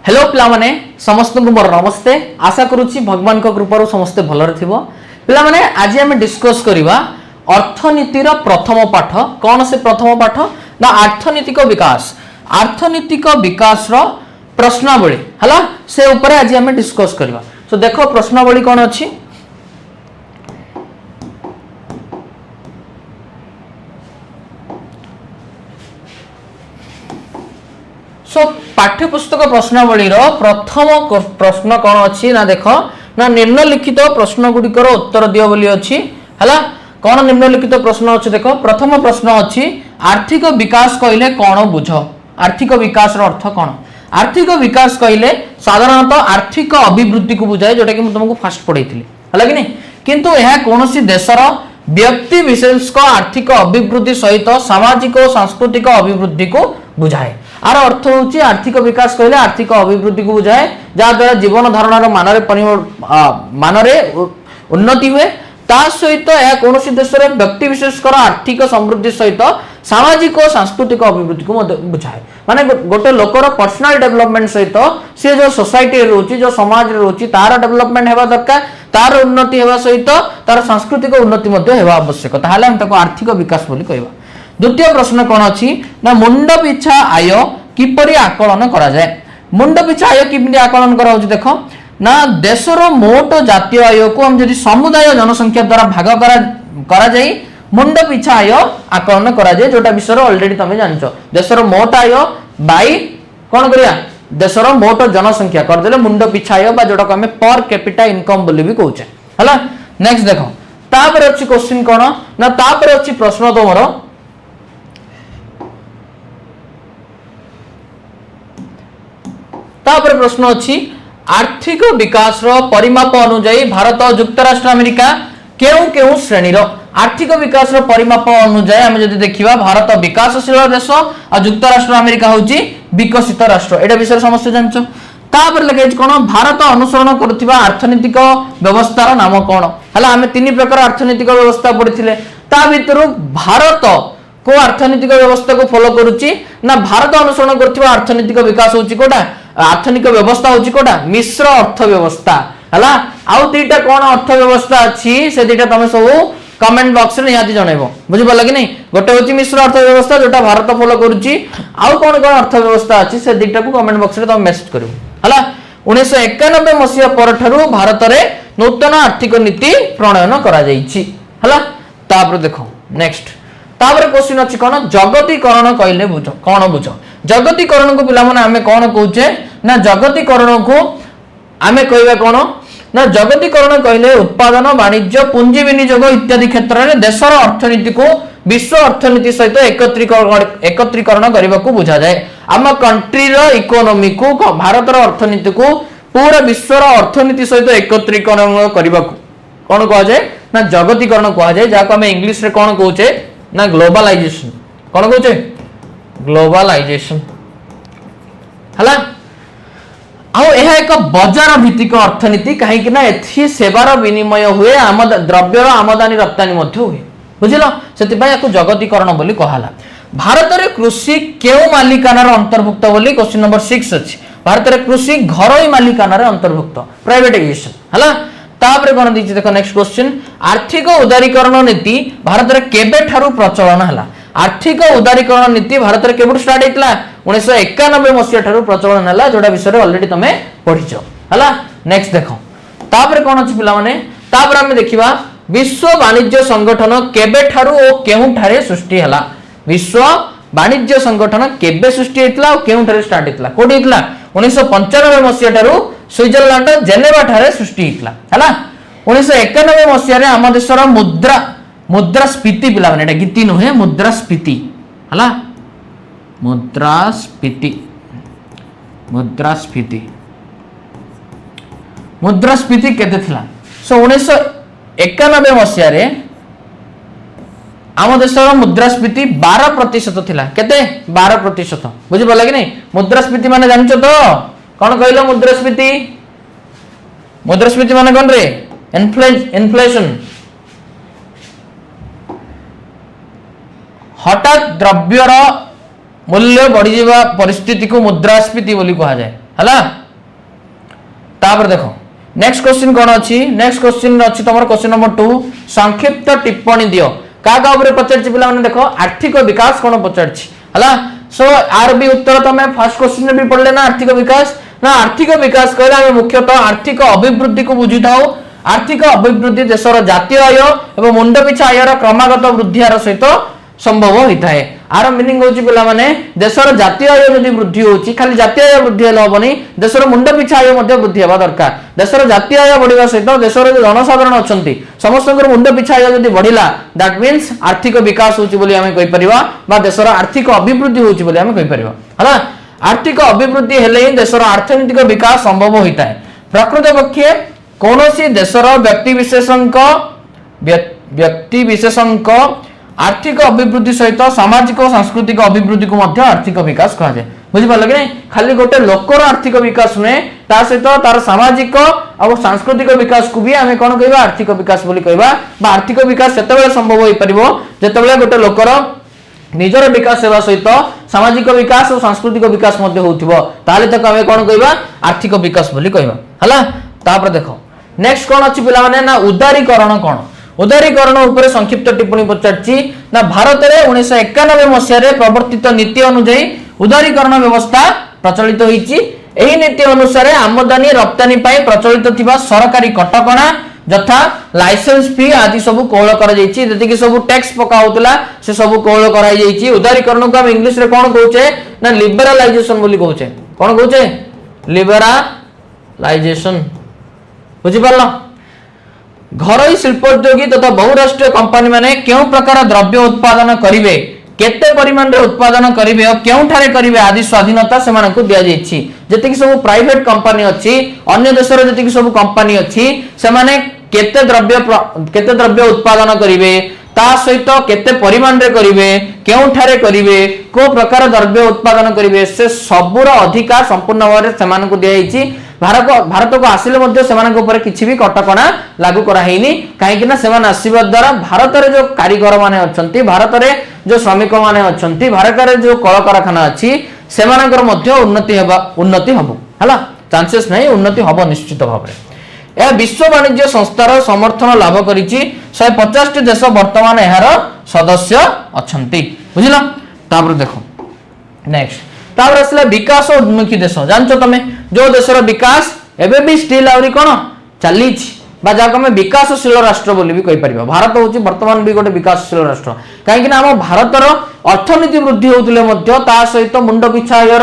Hello पिला माने समस्त को मोर नमस्ते आशा करूची भगवान को कृपा समस्ते भलरे थिबो पिला माने आज हम डिस्कस करिवा अर्थनीतिर प्रथम पाठ कौन से प्रथम पाठ ना अर्थनीतिक विकास रो प्रश्नावली हला से ऊपर आज हम डिस्कस करिवा। सो देखो प्रश्नावली कौन अछि पाठ्यपुस्तक प्रश्नावली प्रथम प्रश्न कौन अच्छी ना देख ना निम्नलिखित प्रश्न गुड़िकर उत्तर दियो बोली अच्छी है कौन निम्नलिखित प्रश्न अच्छे देख प्रथम प्रश्न अच्छी आर्थिक विकास कहले कौन बुझ आर्थिक विकास अर्थ कौन आर्थिक विकास कहले साधारणतः आर्थिक अभिवृद्धि को बुझाए जोटा कि तुमको फास्ट पढ़ाई है कि नहीं किंतु यह कौन देशर व्यक्ति विशेष आर्थिक अभिवृद्धि सहित सामाजिक और सांस्कृतिक अभिवृद्धि को बुझाए आर अर्थ होची आर्थिक विकास कहले आर्थिक अभिवृद्धि को बुझाए जहाँ द्वारा जीवन धारण मानरे उन्नति हुए ता सहित यह कौन देश व्यक्ति विशेष आर्थिक समृद्धि सहित सामाजिक और सांस्कृतिक अभिवृद्धि को बुझाए माने गोटे लोकर पर्सनल डेवलपमेंट सहित सी जो सोसाइटी रोची जो समाज रोची तार डेवलपमेंट हेबा दरकार तार उन्नति हेबा सहित तार सांस्कृतिक उन्नति मध्ये हेबा आवश्यक ताहाले हम ताको आर्थिक विकास बोली कहबा। द्वितीय प्रश्न कौन अच्छी ना मुंड पिछा आय किपरि आकलन करा जाए मुंड पिछा आय किपरि आकलन करा होची देखो ना देशर मोट जातीय आय को हम यदि समुदाय जनसंख्या द्वारा भाग करा जाई मुंड पिछा आय आकलन करा जाए जोटा विषय ऑलरेडी तमे जानछो देशर मोट आय बाई कोन करिया देशर मोट जनसंख्या कर देले मुंड पिछा आय बा जोटा को हमें पर कैपिटा इनकम बोली भी कहउछे हला। नेक्स्ट देखो तापर अछि क्वेश्चन कोन ना तापर अछि प्रश्न तोमरो तापर प्रश्न अच्छी आर्थिक विकास रो परिमाप अनुଯାयी भारत और युक्तराष्ट्र अमेरिका केउ केउ श्रेणी रो आर्थिक विकास रो परिमाप अनुଯାयी हम जदि देखिबा भारत विकासशील देश और युक्तराष्ट्र अमेरिका होची विकसित राष्ट्र एटा विषय समस्त जानछो। तापर लगे कोन भारत अनुसरण करथिबा अर्थनीतिक व्यवस्था रो नाम कोन हला हम तीन प्रकार अर्थनीतिक व्यवस्था पढिथिले ता भितरु भारत को अर्थनीतिक व्यवस्था को फॉलो करूची ना भारत अनुसरण करथिबा अर्थनीतिक विकास होची कोडा आर्थिक व्यवस्था होची कोडा मिश्र अर्थ व्यवस्था हला आउ तीटा कोन अर्थ व्यवस्था अछि से तीटा तमे सब कमेंट बॉक्स रे निहाती जणैबो बुझि पल्ला कि नहीं गोटे होची मिश्र अर्थ व्यवस्था जोटा भारत फॉलो करूची आउ कोन कोन अर्थ व्यवस्था अछि से तीटा को कमेंट बॉक्स रे तमे मैसेज करिवो हला। 1991 मसिया परठारु भारत रे नूतन आर्थिक नीति प्रणयन करा जाईची हला। तापर देखो नेक्स्ट तापर क्वेश्चन अछि कोन जगतीकरण कहले बुझ कोन बुझ जगतीकरण को पिला माने हमें कोन कहूचे ना जगतीकरण को आमे कहबा कोन ना जगतीकरण कहले उत्पादन वाणिज्य पुंजी विनियोग इत्यादि क्षेत्र में देशर अर्थनीति को विश्व अर्थनीति सहित एकत्रीकरण करने को बुझा जाए आम कंट्री रो इकोनॉमी को भारत रो अर्थनीति को पूरा विश्व रो अर्थनीति सहित एकत्रीकरण करने को कौन कह जाए ना जगतीकरण कह जाए जाको हमें इंग्लिश रे कौन कहूचे ना ग्लोबलाइजेशन कौन कहूचे ग्लोबलाइजेशन हला। आउ यह एक बजार भित्तिक अर्थनीति कहीं ना एथि सेवार विनिमय हुए द्रव्यर आमदानी रप्तानी मध्य हुए बुझिलो सेतिपय याकु जगतीकरण बोली कहाला। भारत रे कृषि केउ मालिकानार अंतर्भुक्त बोली क्वेश्चन नंबर 6 अछि भारत रे कृषि घरोई मालिकानार अंतर्भुक्त प्राइवेटाइजेशन हला। तापर कोन दिछि देखो नेक्स्ट क्वेश्चन आर्थिक उदारीकरण नीति भारत रे केबे ठारू प्रचलन हला आर्थिक उदारीकरण नीति भारत रे केबे स्टार्ट हेतला 1991 मसिया ठारू प्रचलन हला जोटा विषय ऑलरेडी तमे पढिछो हला। नेक्स्ट देखो तापर कोन अछि पिला माने तापर हम देखिबा विश्व वाणिज्य संगठन केबे ठारू ओ केहु ठारे सृष्टि हला विश्व वाणिज्य संगठन केबे सृष्टि हेतला ओ केहु ठारे स्टार्ट हेतला कोडी हेतला 1995 मसिया ठारू स्विट्जरलैंड जेनेवा ठारे सृष्टि हेतला हला। 1991 मसिया रे हम देशर मुद्रास्फीति पिला माने एटा गीति नहे मुद्रास्फीति हला मुद्रास्फीति केते थिला सो 1991 मसिया रे आम देशर मुद्रास्फीति 12% थिला केते 12% बुझि पला कि नहीं मुद्रास्फीति माने जानछो तो कोन कहलो मुद्रास्फीति माने कोन रे इन्फ्लेशन हठात द्रव्यर मूल्य बढ़ी जावा परिस्थिति को मुद्रास्फीति बोली कहा जाए हला तापर देखो नेक्स्ट क्वेश्चन कौन अच्छी नेक्स्ट क्वेश्चन अच्छी तुम क्वेश्चन नंबर 2 संक्षिप्त टिप्पणी दियो का ऊपर पचार पिला माने देखो आर्थिक विकास कौन पचार हला सो आर भी उत्तर तुम फर्स्ट क्वेश्चन में भी पढ़ले ना आर्थिक विकास ना आर्थिक विकास कहले आम मुख्यतः आर्थिक अभिवृद्धि को बुझी थाओ आर्थिक अभिवृद्धि देशर जातीय आय एवं मुंड पिछा आयर क्रमागत वृद्धि हार सहित संभव होता है आर मीनिंग होची पिला माने देशर जातीय आय यदि वृद्धि होची खाली जातीय आय वृद्धि हेला होबनी देशर मुंड पिछा आय मध्ये वृद्धि हेबा दरकार देशर जातीय आय बढ़िबा सहित देशर जो जनसाधारण अछंती समस्तकर मुंड पिछा आय यदि बढ़िला दैट मींस आर्थिक विकास होची बोली हमें कहि परिबा बा देशर आर्थिक अभिवृद्धि होची बोली हमें कहि परिबा हला आर्थिक अभिवृद्धि हेले ही देशर अर्थनैतिक विकास संभव होता है प्रकृत पक्षे कौनसी देशर व्यक्ति विशेषंक आर्थिक अभिवृद्धि सहित सामाजिक और सांस्कृतिक अभिवृद्धि को मध्य आर्थिक विकास कहा जाए बुझी पाल कि नहीं खाली गोटे लोकर आर्थिक विकास नुहे ता सहित तार सामाजिक और सांस्कृतिक विकास को भी आम कौन कह आर्थिक विकास बोली कहबा बा आर्थिक विकास सेतेबेले संभव हो परिबो जेतेबेले गोटे लोकर निजर विकास सेवा सहित सामाजिक विकास और सांस्कृतिक विकास मध्य होथिबो ताले तक आमे कोन कहबा आर्थिक विकास बोली कहबा हला तापर देखो नेक्स्ट कोन अछि पिला माने ना उदारीकरण कोन उदारीकरण ऊपर संक्षिप्त टिप्पणी पचारछि ना भारत रे 1991 मसिया रे प्रवर्तित नीति अनुसार उदारीकरण व्यवस्था प्रचलित होईछि एही नीति अनुसार आमदानी रप्तानी पाई प्रचलित थिबा सरकारी कटकणा जथा लाइसेंस फी आदि सब कोहल करा जाईछि जति कि सब टैक्स पका होतला से सब कोहल करा जाईछि उदारीकरण को हम इंग्लिश रे कोन कहउछे ना लिबरलाइजेशन बोली कहउछे कोन कहउछे लिबरलाइजेशन बुझि पारलो घरोई शिल्पोद्योगी तथा बहुराष्ट्रीय कंपनी माने केउ प्रकार द्रव्य उत्पादन करिवे केते परिमाण रे उत्पादन करिवे और केउ ठारे करिवे आदि स्वाधीनता से मानकु दिया जाईछि जति कि सब प्राइवेट कंपनी अछि अन्य देश रे जति कि सब कंपनी अछि से माने केते द्रव्य उत्पादन करिवे ता सहित केते परिमाण रे करिवे केउ ठारे करिवे को प्रकार द्रव्य उत्पादन करिवे से सबुर अधिकार संपूर्ण भाव से मानकु दिया जाईछि भारत को आसिले मध्य सेमानक ऊपर किछि भी कटकणा लागू करा हेनी काहे कि ना सेमान आसीबा द्वारा भारत रे जो कारीगर माने अछंती भारत रे जो श्रमिक माने अछंती भारत रे जो कल कारखाना अछि सेमानकर मध्य उन्नति हबो हला चांसेस नहीं उन्नति हबो निश्चित भाव रे ए विश्व वाणिज्य संस्थार समर्थन लाभ करिछि 150 टी देश वर्तमान एहार सदस्य अछंती बुझिला तापर देखो नेक्स्ट तापर असला विकास और उन्मुखी देश जानछो तमे जो देशर विकास एबे भी स्टिल आउरी कोन चलीछ बा जाको में विकासशील राष्ट्र बोली भी कहि परिबा भारत होची वर्तमान भी गोटे विकासशील राष्ट्र काहे कि ना हम भारतर अर्थनीति वृद्धि होतले मध्य ता सहित मुंड पिछा आयर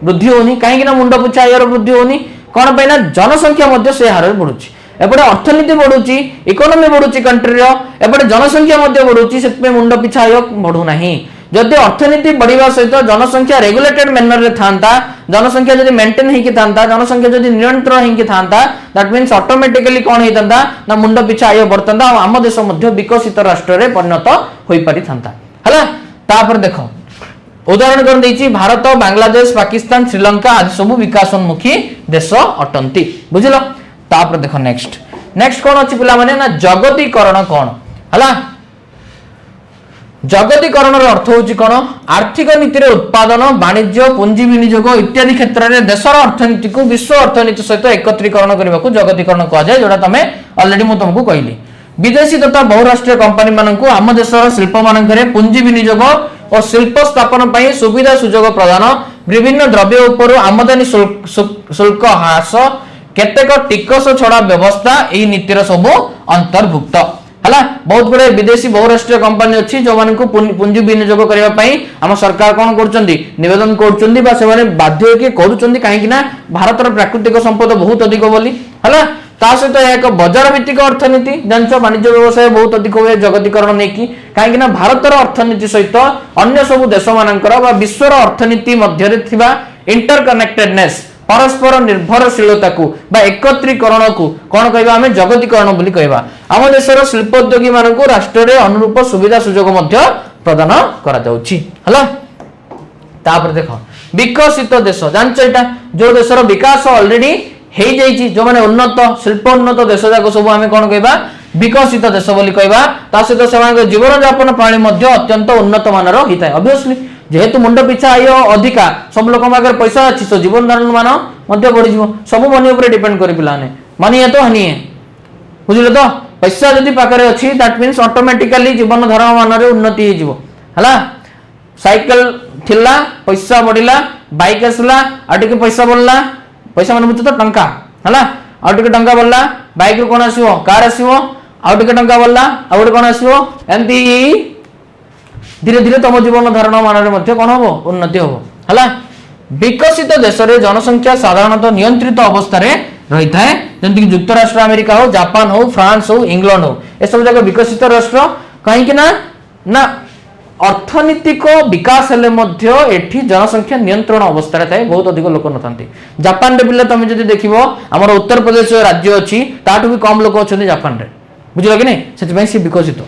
वृद्धि होनी काहे कि ना मुंड पिछा आयर वृद्धि होनी कोन पे ना जनसंख्या मध्य से हार बढ़ुची एपटे अर्थनीति बढ़ुची इकोनॉमी बढ़ुची कंट्री रो एपटे जनसंख्या मध्य बढ़ुची सेते मुंड पिछा आय बढ़ु नाही जदि अर्थनीति बढ़िबा सहित जनसंख्या रेगुलेटेड मैनर रे थांता जनसंख्या जदि मेंटेन हेकि थांता जनसंख्या जदि नियंत्रण हेकि थांता दैट मींस ऑटोमेटिकली कोन हेतंता ना मुंड पिछा आय बढ़तंता हम देश मध्य विकसित राष्ट्र रे परिणत होई पारि थांता हला तापर देखो उदाहरण कर देछि भारत बांग्लादेश पाकिस्तान श्रीलंका आदि सब विकासोन्मुखी देश अटंती बुझिलो तापर देखो नेक्स्ट कोन अछि पिला माने ना जगतीकरण कोन हला जगतीकरण अर्थ होची कोन आर्थिक नीति रे उत्पादन वाणिज्य पुंजी विनियोग इत्यादि क्षेत्र रे देशर अर्थनीति को विश्व अर्थनीति सहित एकत्रीकरण करबा को जगतीकरण कहा जाय जोटा तमे ऑलरेडी मु तुमको कहली विदेशी तथा बहुराष्ट्रीय कंपनी माननकु आम देशर शिल्प मानकरे पुंजी विनियोग और शिल्प स्थापन पई सुविधा सुयोग प्रदान विभिन्न द्रव्य उपर आमदानी शुल्क ह्रास केतेक टिकस छड़ा व्यवस्था एही नीतिर सब अंतर्भुक्त हला बहुत गुडे विदेशी बहुराष्ट्रीय कंपनी अछि जो मानकु पुंजी विनियोग करिया पई हम सरकार कोन करचंदी निवेदन करचंदी बा से माने बाध्य के करचंदी काहे कि ना भारतर प्राकृतिक संपद बहुत अधिक बोली हला ता सहित एक बाजार भित्तिक अर्थनीति जानचो वाणिज्य व्यवसाय बहुत अधिक होए जगतीकरण नै कि काहे कि ना भारतर अर्थनीति सहित अन्य सब देश मानकर बा विश्वर अर्थनीति मध्य रे थिबा इंटरकनेक्टेडनेस परस्पर निर्भरशीलता को बा एकत्रीकरण को कोन कहबा हमें जगतीकरण बोली कहबा हम देशर शिल्पोद्योगी मानकु राष्ट्र रे अनुरूप सुविधा सुयोग मध्य प्रदान करा जाउची हला तापर देखो विकसित देश जानचो एटा जो देशर विकास ऑलरेडी हे जाईची जो माने उन्नत शिल्पोन्नत देश जाको सब हमें कोन कहबा विकसित देश बोली कहबा ता सहित सेमान जीवन यापन प्रणाली मध्य अत्यंत उन्नत मानर हिताय ऑब्वियसली जेहेतु मुंड पिछा आय अधिका सब लोक मागर पैसा अछि तो जीवन धारण मान मध्य बढ़ी जीवो सब मनी ऊपर डिपेंड करी पिलाने मनी है तो हनी है बुझिले तो पैसा जदि पाखरे अछि दैट मींस ऑटोमेटिकली जीवन धारण मान रे उन्नति हे जीवो हला साइकिल थिला पैसा बढ़िला बाइक आसला आ टिके पैसा बढ़ला पैसा माने बुझ तो टंका हला आ टिके टंका बढ़ला बाइक रो कोन आसीबो कार आसीबो आ टिके टंका बढ़ला आ कोन आसीबो एमपी धीरे धीरे तुम जीवन धारण मान रे मध्ये कोन होबो उन्नति होबो हला विकसित देश रे जनसंख्या साधारणतः नियंत्रित अवस्था रे रही थाए जंती कि युक्त राष्ट्र अमेरिका हो जापान हो फ्रांस हो इंग्लैंड हो ए सब जगह विकसित राष्ट्र कहीं कि ना अर्थनीतिक विकास हेले मध्य एठी जनसंख्या नियंत्रण अवस्था रे थाए बहुत अधिक लोक नथांती जापान रे बिले तमे जदि देखिबो हमर उत्तर प्रदेश राज्य अछि ताठु भी कम लोक अछथि जापान रे बुझिलो कि नै सेति पई सी विकसित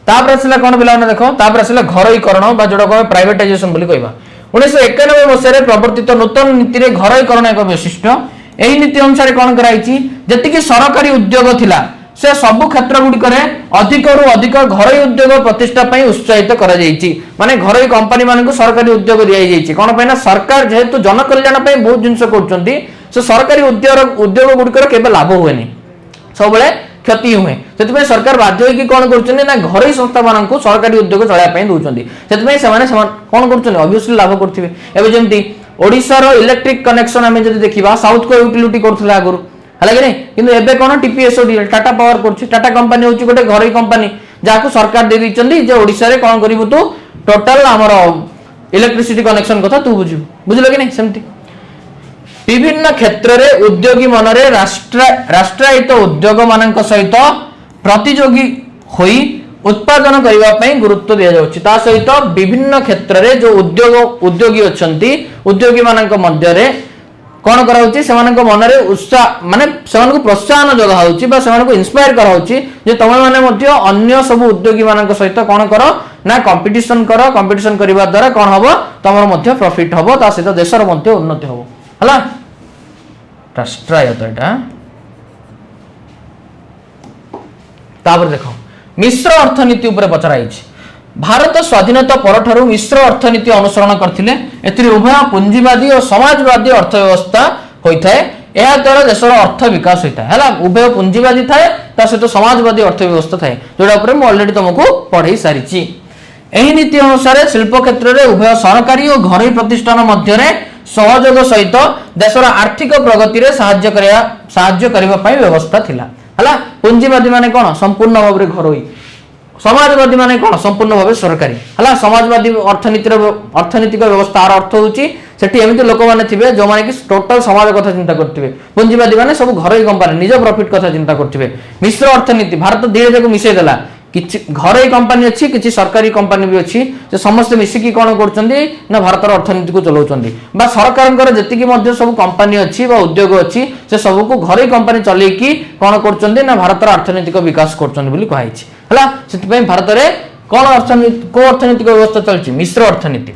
तापर असला कोन बिलाने देखो तापर असला घरईकरण बा जोडा को प्राइवेटाइजेशन बोली कहबा 1991 मसिया रे प्रवर्तित नूतन नीति रे घरईकरण एक वैशिष्ट एही नीति अनुसार कोन कराइची जति कि सरकारी उद्योग थिला से सब क्षेत्र गुडी करे अधिक रु अधिक घरई उद्योग प्रतिष्ठा पई उत्साहित करा जाईची माने घरई कंपनी माने को सरकारी उद्योग दिया जाईची कोन पई ना सरकार जेहेतु जन कल्याण पई बहुत जिंस करचंती से सरकारी उद्योग गुडी करे केबे लाभ होएनी सब बेले क्षति हुए से सरकार बाध्य होगी कौन कर घरोई संस्था मान सरकारी उद्योग चलाइपा दूसरी से कौन करवियसली लाभ करेंगे जमी ओडिशार इलेक्ट्रिक कनेक्शन आम जब देखा साउथ को यूटिलिटी करूला आगुरी है कि नहीं कि एबे कौन टीपीएसओडीएल टाटा पावर कर टाटा कंपनी हूँ गोटे घरोई कंपनी जहाँ सरकार दे देते ओडिशा रे कौन करू तू टोटाल आमर इलेक्ट्रिसिटी कनेक्शन कथा तू बुझू बुझल कि नहीं सेमती विभिन्न क्षेत्र रे उद्योगी मनरे राष्ट्रायत्त उद्योग मानक सहित प्रतियोगी होई उत्पादन करबा पई गुरुत्व दिया जाउछि ता सहित विभिन्न क्षेत्र रे जो उद्योगी अछंती उद्योगी मानक मध्य रे कोन कराउछि सेमानक मनरे उत्साह माने सेमानक प्रोत्साहन जगा होउछि बा सेमानक इंस्पायर करा होउछि जे तमे माने मध्य अन्य सब उद्योगी मानक सहित कोन करो ना कंपटीशन करो कंपटीशन करबा द्वारा कोन हबो तमर मध्य प्रॉफिट हबो ता सहित देशर मध्य उन्नति हबो हला राष्ट्रायत्त एटा तापर देखो मिश्र अर्थनीति ऊपर पचराइछि भारत स्वाधीनता परठारु मिश्र अर्थनीति अनुसरण करथिले एथिरे उभय पूंजीवादी और समाजवादी अर्थव्यवस्था होइथाय एहा द्वारा देशर अर्थ विकास होइथाय हला उभय पूंजीवादी थाए ता सहित समाजवादी अर्थव्यवस्था थाए जोडा ऊपर म ऑलरेडी तुमको पढाई सारिछि एही नीति अनुसार शिल्प क्षेत्र रे उभय सरकारी और घरोई प्रतिष्ठान मध्य रे सहयोग सहित देशर आर्थिक प्रगति रे साहाय्य करबा पई व्यवस्था थिला हला पूंजीवादी माने कोन संपूर्ण भाव रे घरोई समाजवादी माने कोन संपूर्ण भाव सरकारी हला समाजवादी अर्थनीतिक व्यवस्था अर्थ होची सेठी एमिति लोक माने थिबे जो माने कि टोटल समाज कथा चिंता करथिबे पूंजीवादी माने सब घरोई कंपनी निज प्रॉफिट कथा चिंता करथिबे मिश्र अर्थनीति भारत धीरे धीरे मिसै देला किछि घरोई कंपनी अछि किछि सरकारी कंपनी भी अछि जे समस्त मिसि की कोन करचंदी ना भारतर अर्थनीति को चलाउचंदी बा सरकारनकर जति की मध्ये सब कंपनी अछि बा उद्योग अछि से सब को घरोई कंपनी चलै की कोन करचंदी ना भारतर अर्थनीतिक विकास करचंदी बोली कहै छी हला सेति पई भारत रे कोन अर्थनीतिक व्यवस्था चलछि मिश्र अर्थनीति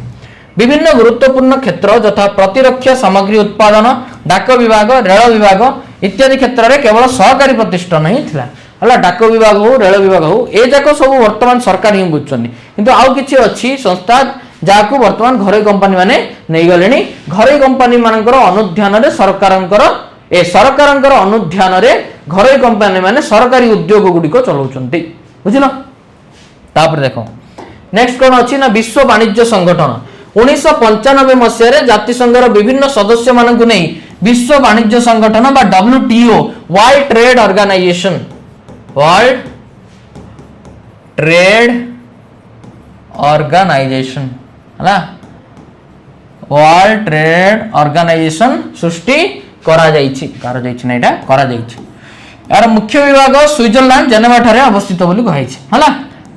विभिन्न गुरुत्वपूर्ण क्षेत्र यथा प्रतिरक्षा सामग्री उत्पादन डाक विभाग रेल विभाग इत्यादि क्षेत्र रे केवल सहकारी प्रतिष्ठान ही थिला हला डाक विभाग हो रेल विभाग हो ए जाको सब वर्तमान सरकार ही बुझछनी किंतु आउ किछि अछि संस्था जाको वर्तमान घरोई कंपनी माने नै गलेनी घरोई कंपनी मानकर अनुध्यान रे सरकारंकर अनुध्यान रे घरोई कंपनी माने सरकारी उद्योग गुडी को चलाउचंती बुझिलो तापर देखो नेक्स्ट कोन अछि ना विश्व वाणिज्य संगठन 1995 मसिया रे जातिसंघर विभिन्न सदस्य मानकु नै विश्व वाणिज्य संगठन बा WTO World Trade Organization World Trade Organization है वर्ल्ड ट्रेड ऑर्गेनाइजेशन सृष्टि करा जाइछि ना एटा करा जाइछि यार मुख्य विभाग स्विट्जरलैंड जेनेवा ठारे अवस्थित बोली कहैछि हला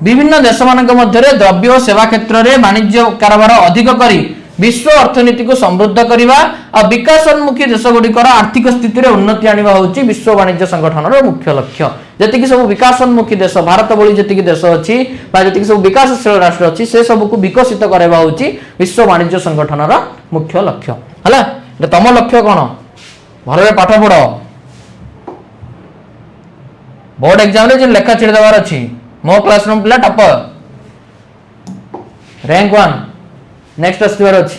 विभिन्न देश मानक मध्य रे द्रव्य और सेवा क्षेत्र रे वाणिज्य कारोबार अधिक करी विश्व अर्थनीति को समृद्ध करबा और विकासोन्मुखी देश गुडिकर आर्थिक स्थिति रे उन्नति आनिबा होछि विश्व वाणिज्य संगठन रो मुख्य लक्ष्य जति कि सब विकासोन्मुखी देश भारत बोली जति कि देश अछि बा जति कि सब विकासशील राष्ट्र अछि से सब को विकसित करबा होछि विश्व वाणिज्य संगठन रो मुख्य लक्ष्य हला तम लक्ष्य कोन घर रे पाठ पढो बोर्ड एग्जाम रे जे लेखा छिड़ देबार अछि मो क्लासरूम पिला टॉपर रैंक 1 नेक्स्ट आसबार अच्छी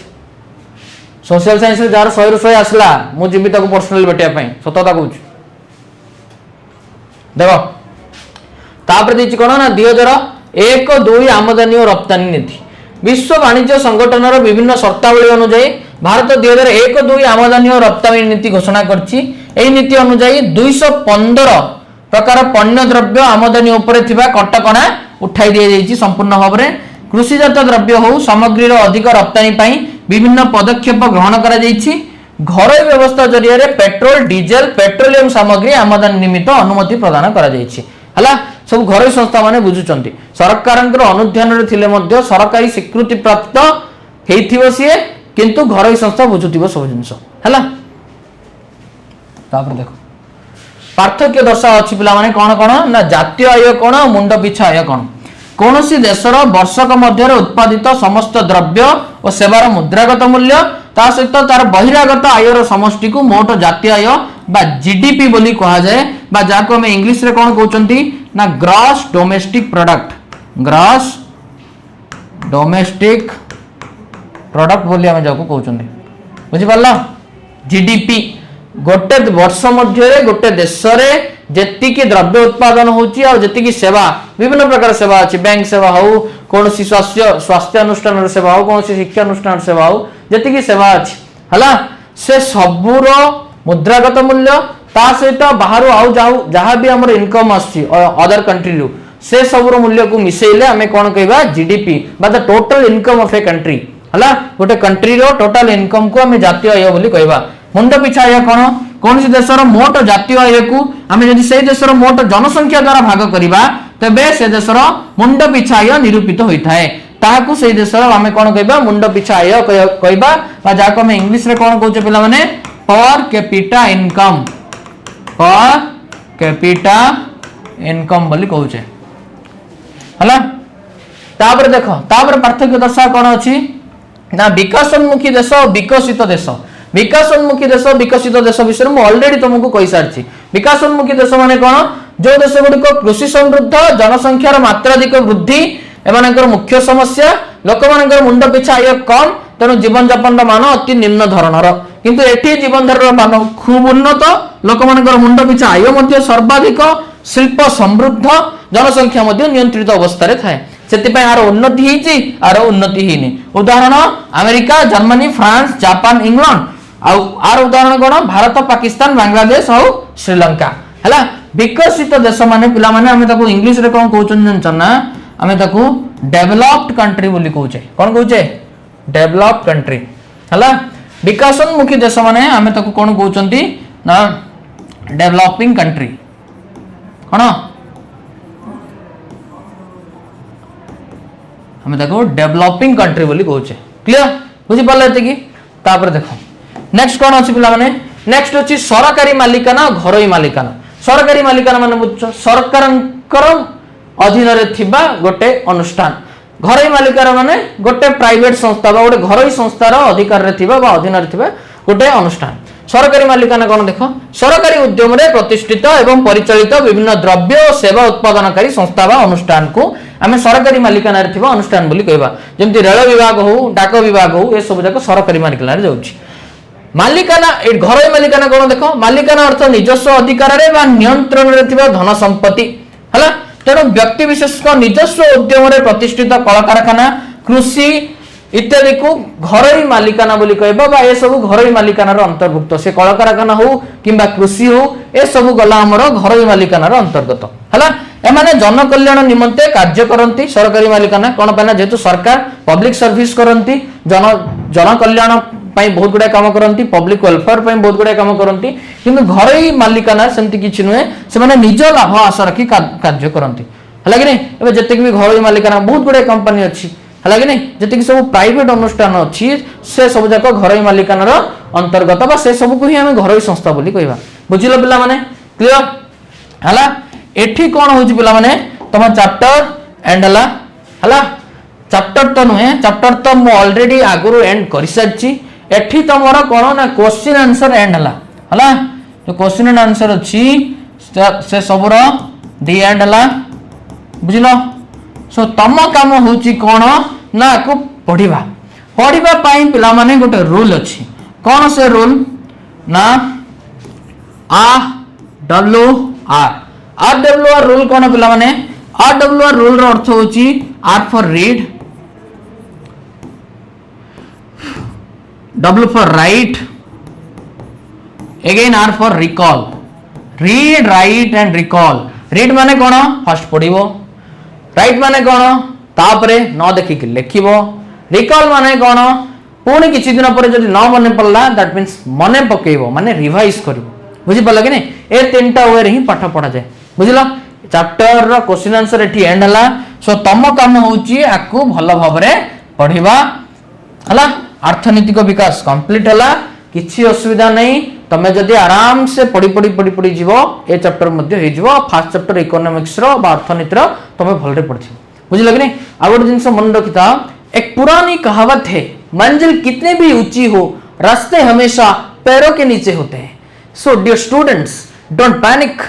सोशल साइंस जार 100 ରୁ 100 आसला मु जीवी ताको पर्सनली भेटिया सतता कहूँ देख तापर देछि कोन ना 2001-2 आमदानी और रप्तानी नीति विश्व वाणिज्य संगठन विभिन्न शर्तावली अनुसार भारत 2001-2 आमदानी और रप्तानी नीति घोषणा करछि। एही नीति अनुसार 215 प्रकार पण्य द्रव्य आमदानी उपरे थिबा कटकणा उठाई दिया जाइछि संपूर्ण भाव में। कृषिजात द्रव्य हो सामग्री अधिक रप्तानी पई विभिन्न पदक्षेप ग्रहण करा जाइछि। घरोई व्यवस्था जरिया पेट्रोल डीजेल पेट्रोलियम सामग्री आमदानी निमित्त अनुमति प्रदान करा जाइछि। हला सब घरोई संस्था माने बुझुचंती सरकार अनुध्यान रे थिले मध्य सरकारी स्वीकृति प्राप्त हेइथिबो सिए किंतु घरोई संस्था बुझुथिबो सब जिंस हला। तापर देखो पार्थक्य दर्शा अछि पिला माने कोन कोन ना जातीय आय कोन मुंड पिछा आय कोन कोनोसी देशर वर्षक मध्य उत्पादित समस्त द्रव्य और सेवार मुद्रागत मूल्य ता सहित तार बहिरागत आयर समष्टि को मोट जातीय आय बा जीडीपी बोली कहा जाए बा जाको हम इंग्लिश रे कोन कहउचंती ना gross domestic product gross domestic product बोली हम जाको कहउचंती बुझि पाला। जीडीपी गोटे वर्ष मध्य गोटे देश रे जेतिकी द्रव्य उत्पादन होची और जेतिकी सेवा विभिन्न प्रकार सेवा अछि बैंक सेवा हो कोनोसी स्वास्थ्य अनुष्ठान सेवा हो कोनोसी शिक्षा अनुष्ठान सेवा हो जेतिकी सेवा अछि हला से सबुर मुद्रागत मूल्य ता सहित बाहर आउ जहाँ भी हमर इनकम आछि अदर कंट्री रु से सबुर मूल्य को मिसेइले हमें कोन कहबा जीडीपी बा the total income of a country हला गोटे कंट्री रो टोटल इनकम को हमें जातीय आय बोली कहबा। मुंड पिछा आय कोन कौन देशर मोट जातीय आय को आम जदि से देशर मोट जनसंख्या द्वारा भाग करवा तेबे से देशर मुंड पिछा आय निरूपित होता है ताहाकू से देशर आम कौन कहबा मुंड पिछा आय कहबा बा जाको हम इंग्लिश रे कौन कहउचे पिला माने पर कैपिटा इनकम बोली कहउचे हला। तापर देखो तापर पार्थक्य दर्शा कौन अछि ना विकासोन्मुखी देश और विकसित देश विकासोन्मुखी देश विकसित देश विषय में ऑलरेडी तुमको कहि सारछि। विकासोन्मुखी देश माने कोन जो देश गुडिक कृषि समृद्ध जनसंख्यार मात्राधिक वृद्धि एमानकर मुख्य समस्या लोक मानकर मुंड पिछा आय कम तेणु जीवन यापन मान अति निम्न धरणर किंतु एठी जीवन धारण मान खूब उन्नत लोक मानकर मुंड पिछा आय मध्ये सर्वाधिक शिल्प समृद्ध जनसंख्या मध्ये नियंत्रित अवस्था रे थाए सेतिपय आर उन्नति हिची आर उन्नति हिनी उदाहरण America Germany France Japan England आर उदाहरण कोन भारत पाकिस्तान बांग्लादेश और श्रीलंका हला। विकसित देश माने पिला माने हमें ताको इंग्लिश रे कोन कहउचन जनचना हमें ताको डेवलप्ड कंट्री बोली कहउचे कोन कहउचे डेवलप्ड कंट्री हला। विकासोन्मुखी देश माने हमें ताको कोन कहउचंती ना डेवलपिंग कंट्री कोन हमें ताको डेवलपिंग कंट्री बोली कहउचे क्लियर बुझि पाले एते की। तापर देखो नेक्स्ट कौन अच्छी पिला माने नेक्स्ट अच्छी सरकारी मालिकाना घरोई मालिकाना सरकारी मालिकाना माने बुझ सरकारकर अधीन रे थिबा गोटे अनुष्ठान घरोई मालिकाना माने गोटे प्राइवेट संस्था बा गोटे घरोई संस्थार अधिकार रे थिबा बा अधीन रे थिबा गोटे अनुष्ठान। सरकारी मालिकाना कौन देख सरकारी उद्यम रे प्रतिष्ठित एवं परिचालित विभिन्न द्रव्य और सेवा उत्पादनकारी संस्था बा अनुष्ठान को आम सरकारी मालिकाना रे थिबा अनुष्ठान बोली कहबा जेमति रेल विभाग हो डाक विभाग हो ए सब जाक सरकारी मालिकाना रे जाउछि। मालिकाना घरोई मालिकाना कौन देख मालिकाना अर्थ निजस्व अधिकार रे बा नियंत्रण रे थिबा धन संपत्ति हला तेणु व्यक्ति विशेष निजस्व उद्यम रे प्रतिष्ठित कल कारखाना कृषि इत्यादि को घरोई मालिकाना बोली कहबा बा ए सब घरोई मालिकाना रो अंतर्भुक्त से कल कारखाना हो किंबा कृषि हो ए सब गला हमर घरोई मालिकाना रो अंतर्गत हला। एमाने जन कल्याण निमंते कार्य करंती सरकारी मालिकाना कोन पाना जेतु सरकार पब्लिक सर्विस करंती जन कल्याण पाई बहुत गुडा काम करंती पब्लिक वेलफेयर पाई बहुत गुडा काम करंती किंतु घरोई मालिकाना सेंति किछि नुहे से माने निज लाभ आशा रखी कार्य करंती हला कि नै। एबे जते भी घरोई मालिकाना बहुत गुडा कंपनी अछि हला कि नै जते सब प्राइवेट अनुष्ठान अछि से सब जाक घरोई मालिकाना रो अंतर्गत बा से सब को ही हम घरोई संस्था बोली कहबा बुझिलो पिला माने क्लियर हला। एठी कोन होछि पिला माने तम चैप्टर एंड हला चैप्टर तो नुहे चैप्टर तो मु ऑलरेडी आगुरु एंड करि सारछि एठी तमरा कोन ना क्वेश्चन आंसर एंड हला जो क्वेश्चन एंड आंसर अछि से सबरो दी एंड हला बुझिलो। सो तम काम होछि कोन ना को पढिबा पढ़िबा पई पिला माने गोटे रूल अछि कौन से रूल ना RWR रूल कौन पिला माने RWR रूल रो अर्थ होची R for read, W for right, again R for recall. Read write and recall. Read माने कौन फर्स्ट पढ़िबो, राइट माने कौन तापरे न देखिक लिखिबो, रिकॉल माने कौन पुणी किछि दिन पर जदि न मने पड़ला दैट मींस मने पकेइबो माने रिवाइज करिवो। बुझि पड़ला कि नहीं ए तीनटा वे रे ही पाठ पढ़ा जाए। बुझिलो चैप्टर रो क्वेश्चन आंसर एठी एंड हला। सो तम काम होची आकु भलो भाबरे पढ़िबा हला। अर्थनीतिक विकास कंप्लीट हला, किछि असुविधा नहीं। तमे जदि आराम से पढ़ी जीवो ए चैप्टर मध्ये हे जीवो। फर्स्ट चैप्टर इकोनॉमिक्स रो बा अर्थनीति रो तमे भलरे पढ़छि। बुझिलो कि नहीं। आ गोटे जिंस मन रखिता, एक पुरानी कहावत है, मंजिल कितनी भी ऊंची हो रास्ते हमेशा पैरों के नीचे होते हैं। So dear students, don't panic,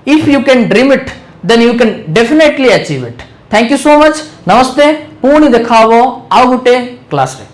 if you can dream it then you can definitely achieve it. Thank you so much. नमस्ते, पुणी देखाबो आउ गोटे क्लास रे।